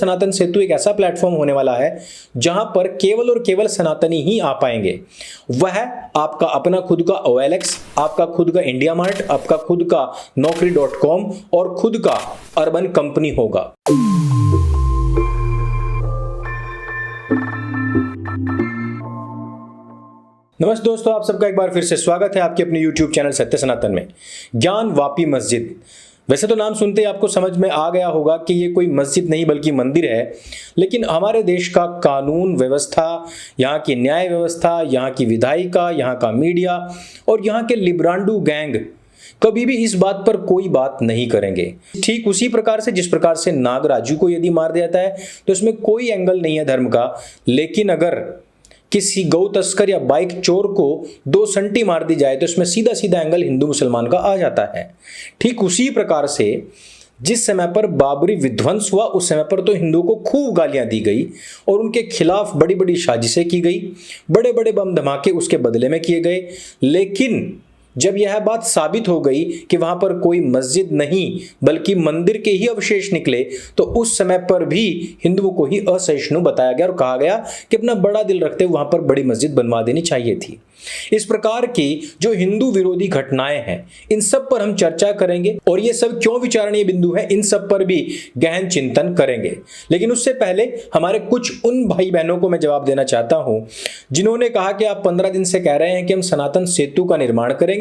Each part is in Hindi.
सनातन सेतु एक ऐसा प्लेटफॉर्म होने वाला है जहां पर केवल और केवल सनातनी ही आ पाएंगे। वह आपका अपना खुद का OLX, आपका खुद का इंडिया मार्ट, आपका खुद का naukri.com और खुद का अर्बन कंपनी होगा। नमस्ते दोस्तों, आप सबका एक बार फिर से स्वागत है आपके अपने YouTube चैनल सत्य सनातन में। ज्ञान वापी मस्जिद, वैसे तो नाम सुनते ही आपको समझ में आ गया होगा कि ये कोई मस्जिद नहीं बल्कि मंदिर है, लेकिन हमारे देश का कानून व्यवस्था, यहाँ की न्याय व्यवस्था, यहाँ की विधायिका, यहाँ का मीडिया और यहाँ के लिब्रांडू गैंग कभी भी इस बात पर कोई बात नहीं करेंगे। ठीक उसी प्रकार से जिस प्रकार से नागराजू को यदि मार दिया जाता है तो इसमें कोई एंगल नहीं है धर्म का, लेकिन अगर किसी गौ तस्कर या बाइक चोर को 2 संटी मार दी जाए तो इसमें सीधा सीधा एंगल हिंदू मुसलमान का आ जाता है। ठीक उसी प्रकार से जिस समय पर बाबरी विध्वंस हुआ उस समय पर तो हिंदुओं को खूब गालियां दी गई और उनके खिलाफ बड़ी बड़ी साजिशें की गई, बड़े बड़े बम धमाके उसके बदले में किए गए। लेकिन जब यह बात साबित हो गई कि वहां पर कोई मस्जिद नहीं बल्कि मंदिर के ही अवशेष निकले तो उस समय पर भी हिंदुओं को ही असहिष्णु बताया गया और कहा गया कि अपना बड़ा दिल रखते हुए वहां पर बड़ी मस्जिद बनवा देनी चाहिए थी। इस प्रकार की जो हिंदू विरोधी घटनाएं हैं इन सब पर हम चर्चा करेंगे और ये सब क्यों विचारणीय बिंदु है इन सब पर भी गहन चिंतन करेंगे। लेकिन उससे पहले हमारे कुछ उन भाई बहनों को मैं जवाब देना चाहता हूं जिन्होंने कहा कि आप 15 दिन से कह रहे हैं कि हम सनातन सेतु का निर्माण करेंगे,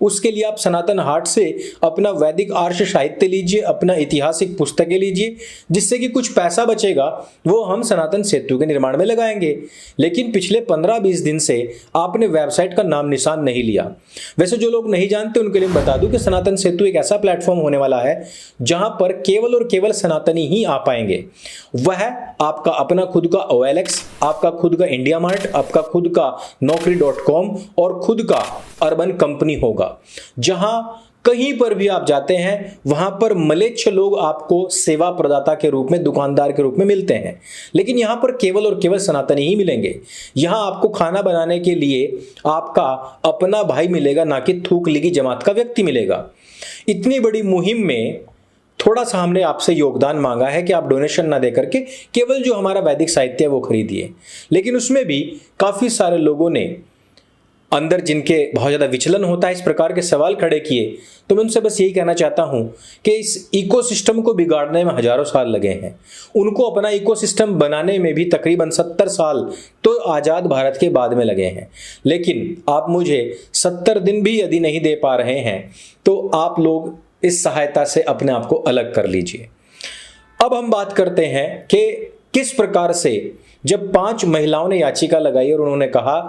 उसके लिए आप सनातन हाट से अपना वैदिक आर्ष साहित्य लीजिए, अपना ऐतिहासिक पुस्तकें लीजिए, जिससे कि कुछ पैसा बचेगा वो हम सनातन सेतु के निर्माण में लगाएंगे। लेकिन पिछले 15-20 दिन से आपने वेबसाइट का नाम निशान नहीं लिया। वैसे जो लोग नहीं जानते उनके लिए बता दूं कि सनातन सेतु एक ऐसा प्लेटफॉर्म होने वाला है जहां पर केवल और केवल सनातनी ही आ पाएंगे। वह आपका अपना खुद का OLX, आपका खुद का इंडिया मार्ट, आपका खुद का naukri.com और खुद का अर्बन कंपनी होगा। जहां कहीं पर भी आप जाते हैं वहां पर मलेच्छ लोग आपको सेवा प्रदाता के रूप में, दुकानदार के रूप में मिलते हैं, लेकिन यहां पर केवल और केवल सनातनी ही मिलेंगे। यहां आपको खाना बनाने के लिए आपका अपना भाई मिलेगा, ना कि थूक लीगी जमात का व्यक्ति मिलेगा। इतनी बड़ी मुहिम में थोड़ा सा हमने आपसे योगदान मांगा है कि आप डोनेशन ना दे करके केवल जो हमारा वैदिक साहित्य है वो खरीदिए। लेकिन उसमें भी काफी सारे लोगों ने अंदर जिनके बहुत ज़्यादा विचलन होता है इस प्रकार के सवाल खड़े किए, तो मैं उनसे बस यही कहना चाहता हूं कि इस इकोसिस्टम को बिगाड़ने में हजारों साल लगे हैं। उनको अपना इकोसिस्टम बनाने में भी तकरीबन 70 साल तो आज़ाद भारत के बाद में लगे हैं। लेकिन आप मुझे 70 दिन भी यदि नहीं दे पा रहे हैं तो आप लोग इस सहायता से अपने आप को अलग कर लीजिए। अब हम बात करते हैं कि किस प्रकार से जब 5 महिलाओं ने याचिका लगाई और उन्होंने कहा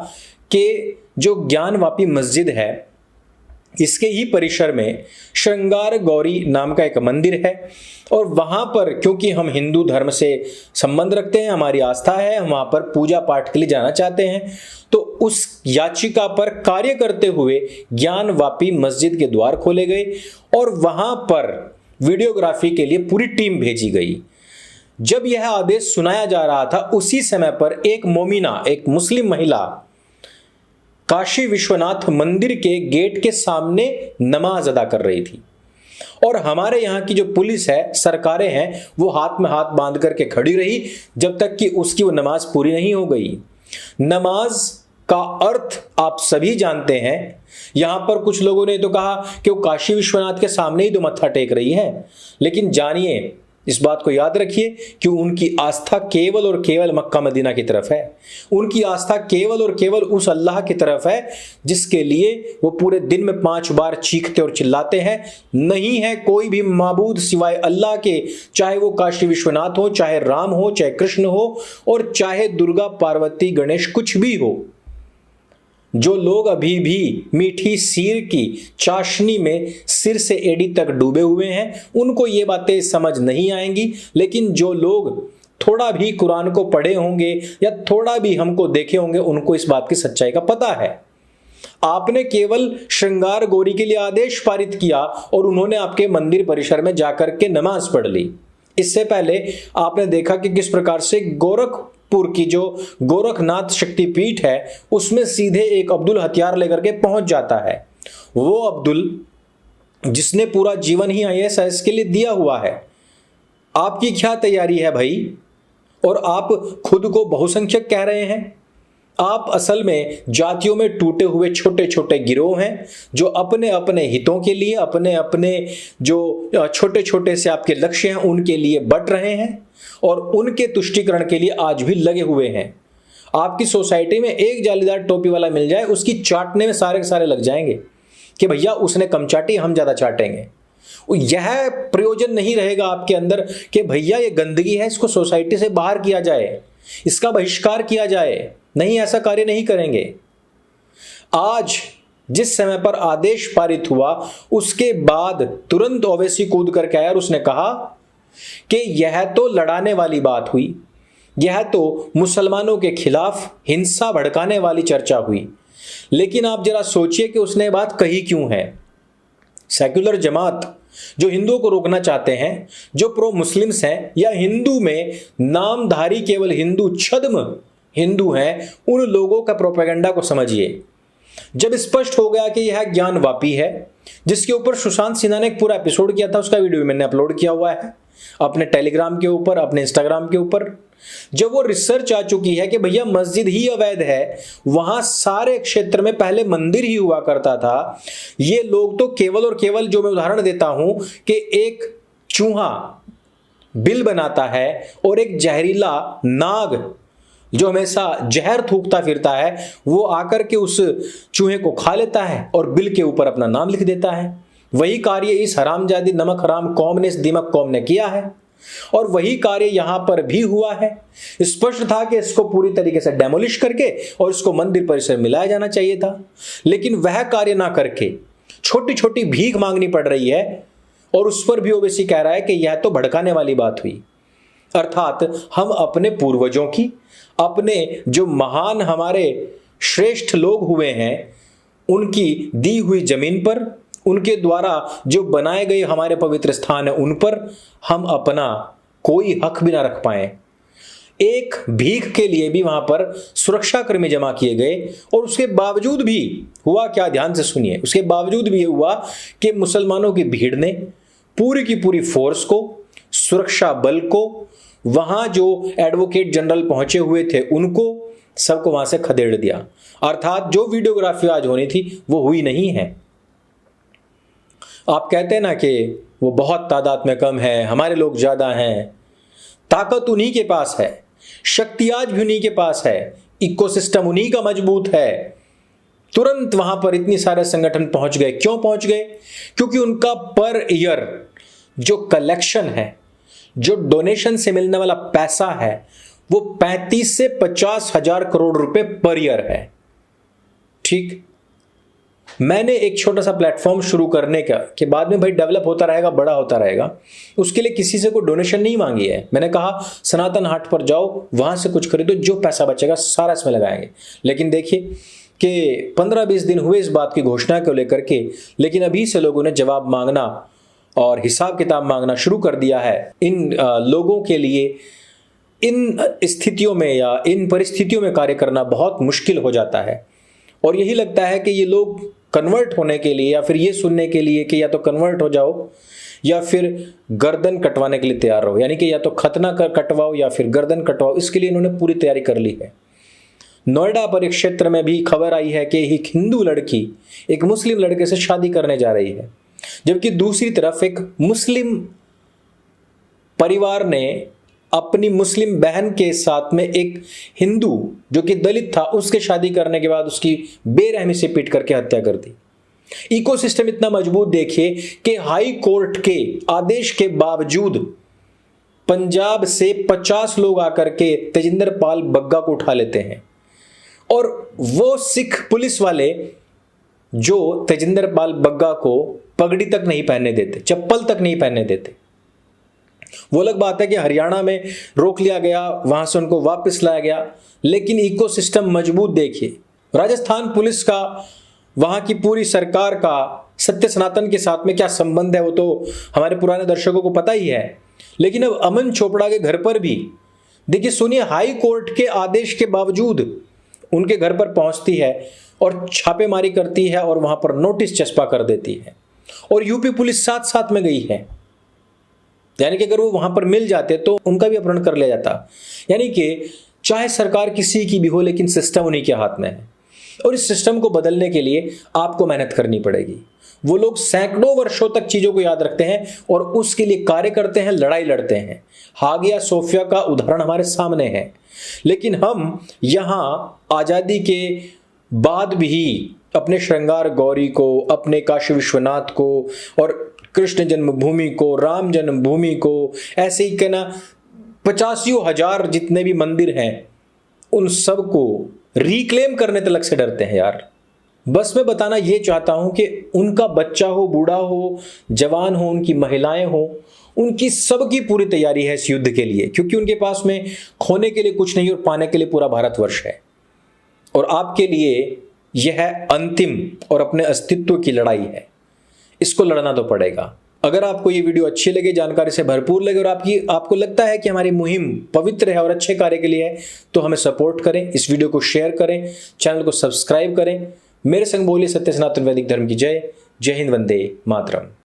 कि जो ज्ञान वापी मस्जिद है इसके ही परिसर में श्रृंगार गौरी नाम का एक मंदिर है और वहां पर क्योंकि हम हिंदू धर्म से संबंध रखते हैं, हमारी आस्था है, हम वहां पर पूजा पाठ के लिए जाना चाहते हैं, तो उस याचिका पर कार्य करते हुए ज्ञान वापी मस्जिद के द्वार खोले गए और वहां पर वीडियोग्राफी के लिए पूरी टीम भेजी गई। जब यह आदेश सुनाया जा रहा था उसी समय पर एक मोमिना, एक मुस्लिम महिला काशी विश्वनाथ मंदिर के गेट के सामने नमाज अदा कर रही थी और हमारे यहाँ की जो पुलिस है, सरकारें हैं, वो हाथ में हाथ बांध करके खड़ी रही जब तक कि उसकी वो नमाज पूरी नहीं हो गई। नमाज का अर्थ आप सभी जानते हैं। यहां पर कुछ लोगों ने तो कहा कि वो काशी विश्वनाथ के सामने ही तो मत्था टेक रही है, लेकिन जानिए, इस बात को याद रखिए कि उनकी आस्था केवल और केवल मक्का मदीना की तरफ है। उनकी आस्था केवल और केवल उस अल्लाह की तरफ है जिसके लिए वो पूरे दिन में 5 बार चीखते और चिल्लाते हैं। नहीं है कोई भी माबूद सिवाय अल्लाह के, चाहे वो काशी विश्वनाथ हो, चाहे राम हो, चाहे कृष्ण हो और चाहे दुर्गा पार्वती गणेश कुछ भी हो। जो लोग अभी भी मीठी सीर की चाशनी में सिर से एड़ी तक डूबे हुए हैं उनको ये बातें समझ नहीं आएंगी, लेकिन जो लोग थोड़ा भी कुरान को पढ़े होंगे या थोड़ा भी हमको देखे होंगे उनको इस बात की सच्चाई का पता है। आपने केवल श्रृंगार गौरी के लिए आदेश पारित किया और उन्होंने आपके मंदिर परिसर में जाकर के नमाज पढ़ ली। इससे पहले आपने देखा कि किस प्रकार से गोरखपुर की जो गोरखनाथ शक्तिपीठ है उसमें सीधे एक अब्दुल हथियार लेकर के पहुंच जाता है। वो अब्दुल जिसने पूरा जीवन ही IAS के लिए दिया हुआ है, आपकी क्या तैयारी है भाई? और आप खुद को बहुसंख्यक कह रहे हैं। आप असल में जातियों में टूटे हुए छोटे छोटे गिरोह हैं जो अपने अपने हितों के लिए, अपने अपने जो छोटे छोटे से आपके लक्ष्य हैं उनके लिए बट रहे हैं और उनके तुष्टीकरण के लिए आज भी लगे हुए हैं। आपकी सोसाइटी में एक जालीदार टोपी वाला मिल जाए, उसकी चाटने में सारे के सारे लग जाएंगे कि भैया उसने कम चाटी, हम ज्यादा चाटेंगे। यह प्रयोजन नहीं रहेगा आपके अंदर कि भैया ये गंदगी है, इसको सोसाइटी से बाहर किया जाए, इसका बहिष्कार किया जाए। नहीं, ऐसा कार्य नहीं करेंगे। आज जिस समय पर आदेश पारित हुआ उसके बाद तुरंत ओवैसी कूद करके आया और उसने कहा कि यह तो लड़ाने वाली बात हुई, यह तो मुसलमानों के खिलाफ हिंसा भड़काने वाली चर्चा हुई। लेकिन आप जरा सोचिए कि उसने बात कही क्यों है। सेक्युलर जमात जो हिंदुओं को रोकना चाहते हैं, जो प्रो मुस्लिम्स हैं या हिंदू में नामधारी केवल हिंदू छद्म हिंदू हैं, उन लोगों का प्रोपेगेंडा को समझिए। जब स्पष्ट हो गया कि यह ज्ञानवापी है, जिसके ऊपर सुशांत सिन्हा ने एक पूरा एपिसोड किया था, उसका वीडियो मैंने अपलोड किया हुआ है अपने टेलीग्राम के ऊपर, अपने इंस्टाग्राम के ऊपर। जब वो रिसर्च आ चुकी है कि भैया मस्जिद ही अवैध है, वहां सारे क्षेत्र में पहले मंदिर ही हुआ करता था, ये लोग तो केवल और केवल, जो मैं उदाहरण देता हूं कि एक चूहा बिल बनाता है और एक जहरीला नाग जो हमेशा जहर थूकता फिरता है, वो आकर के उस चूहे को खा लेता है और बिल के ऊपर अपना नाम लिख देता है। वही कार्य इस हरामजादी नमक हराम कौम ने, इस दिमक कौम ने किया है और वही कार्य यहां पर भी हुआ है। स्पष्ट था कि इसको पूरी तरीके से डेमोलिश करके और इसको मंदिर परिसर में मिलाया जाना चाहिए था, लेकिन वह कार्य ना करके छोटी छोटी भीख मांगनी पड़ रही है और उस पर भी ओवैसी कह रहा है कि यह तो भड़काने वाली बात हुई। अर्थात हम अपने पूर्वजों की, अपने जो महान हमारे श्रेष्ठ लोग हुए हैं, उनकी दी हुई जमीन पर, उनके द्वारा जो बनाए गए हमारे पवित्र स्थान है, उन पर हम अपना कोई हक भी ना रख पाए। एक भीख के लिए भी वहां पर सुरक्षाकर्मी जमा किए गए और उसके बावजूद भी हुआ क्या, ध्यान से सुनिए, उसके बावजूद भी हुआ कि मुसलमानों की भीड़ ने पूरी की पूरी फोर्स को, सुरक्षा बल को, वहां जो एडवोकेट जनरल पहुंचे हुए थे उनको सबको वहां से खदेड़ दिया। अर्थात जो वीडियोग्राफी आज होनी थी वो हुई नहीं है। आप कहते हैं ना कि वो बहुत तादाद में कम है, हमारे लोग ज्यादा हैं। ताकत उन्हीं के पास है, शक्ति आज भी उन्हीं के पास है, इकोसिस्टम उन्हीं का मजबूत है। तुरंत वहां पर इतनी सारे संगठन पहुंच गए। क्यों पहुंच गए? क्योंकि उनका पर ईयर जो कलेक्शन है, जो डोनेशन से मिलने वाला पैसा है, वो 35 से 50 हजार करोड़ रुपए पर ईयर है। ठीक, मैंने एक छोटा सा प्लेटफॉर्म शुरू करने का के बाद में भाई डेवलप होता रहेगा, बड़ा होता रहेगा, उसके लिए किसी से कोई डोनेशन नहीं मांगी है। मैंने कहा सनातन हाट पर जाओ, वहां से कुछ खरीदो, जो पैसा बचेगा सारा इसमें लगाएंगे। लेकिन देखिए कि 15-20 दिन हुए इस बात की घोषणा को लेकर के, लेकिन अभी से लोगों ने जवाब मांगना और हिसाब किताब मांगना शुरू कर दिया है। इन लोगों के लिए इन स्थितियों में या इन परिस्थितियों में कार्य करना बहुत मुश्किल हो जाता है और यही लगता है कि ये लोग कन्वर्ट होने के लिए या फिर ये सुनने के लिए कि या तो कन्वर्ट हो जाओ या फिर गर्दन कटवाने के लिए तैयार रहो, यानी कि या तो खतना कटवाओ या फिर गर्दन कटवाओ, इसके लिए इन्होंने पूरी तैयारी कर ली है। नोएडा परिक्षेत्र में भी खबर आई है कि एक हिंदू लड़की एक मुस्लिम लड़के से शादी करने जा रही है, जबकि दूसरी तरफ एक मुस्लिम परिवार ने अपनी मुस्लिम बहन के साथ में एक हिंदू जो कि दलित था, उसके शादी करने के बाद उसकी बेरहमी से पीट करके हत्या कर दी। इकोसिस्टम इतना मजबूत देखिए कि हाई कोर्ट के आदेश के बावजूद पंजाब से 50 लोग आकर के तेजिंदर पाल बग्गा को उठा लेते हैं और वो सिख पुलिस वाले जो तेजिंदर पाल बग्गा को पगड़ी तक नहीं पहनने देते, चप्पल तक नहीं पहनने देते। वो अलग बात है कि हरियाणा में रोक लिया गया, वहां से उनको वापस लाया गया, लेकिन इकोसिस्टम मजबूत देखिए। राजस्थान पुलिस का, वहां की पूरी सरकार का सत्य सनातन के साथ में क्या संबंध है वो तो हमारे पुराने दर्शकों को पता ही है। लेकिन अब अमन चोपड़ा के घर पर भी देखिए, सुनिए, हाई कोर्ट के आदेश के बावजूद उनके घर पर पहुंचती है और छापेमारी करती है और वहां पर नोटिस चस्पा कर देती है और यूपी पुलिस साथ साथ में गई है। यानी कि अगर वो वहां पर मिल जाते तो उनका भी अपहरण कर लिया जाता। यानी कि चाहे सरकार किसी की भी हो, लेकिन सिस्टम उन्हीं के हाथ में है, और इस सिस्टम को बदलने के लिए आपको मेहनत करनी पड़ेगी। वो लोग सैकड़ों वर्षों तक चीजों को याद रखते हैं और उसके लिए कार्य करते हैं, लड़ाई लड़ते हैं। हागिया सोफिया का उदाहरण हमारे सामने है। लेकिन हम यहां आजादी के बाद भी अपने श्रृंगार गौरी को, अपने काशी विश्वनाथ को और कृष्ण जन्मभूमि को, राम जन्मभूमि को, ऐसे ही कहना 85,000 जितने भी मंदिर हैं, उन सब को रिक्लेम करने तक से डरते हैं यार। बस मैं बताना ये चाहता हूं कि उनका बच्चा हो, बूढ़ा हो, जवान हो, उनकी महिलाएं हो, उनकी सबकी पूरी तैयारी है इस युद्ध के लिए, क्योंकि उनके पास में खोने के लिए कुछ नहीं और पाने के लिए पूरा भारतवर्ष है। और आपके लिए यह अंतिम और अपने अस्तित्व की लड़ाई है। इसको लड़ना तो पड़ेगा। अगर आपको ये वीडियो अच्छी लगे, जानकारी से भरपूर लगे और आपको लगता है कि हमारी मुहिम पवित्र है और अच्छे कार्य के लिए है, तो हमें सपोर्ट करें, इस वीडियो को शेयर करें, चैनल को सब्सक्राइब करें। मेरे संग बोलिए सत्य सनातन वैदिक धर्म की जय। जय हिंद, वंदे मातरम।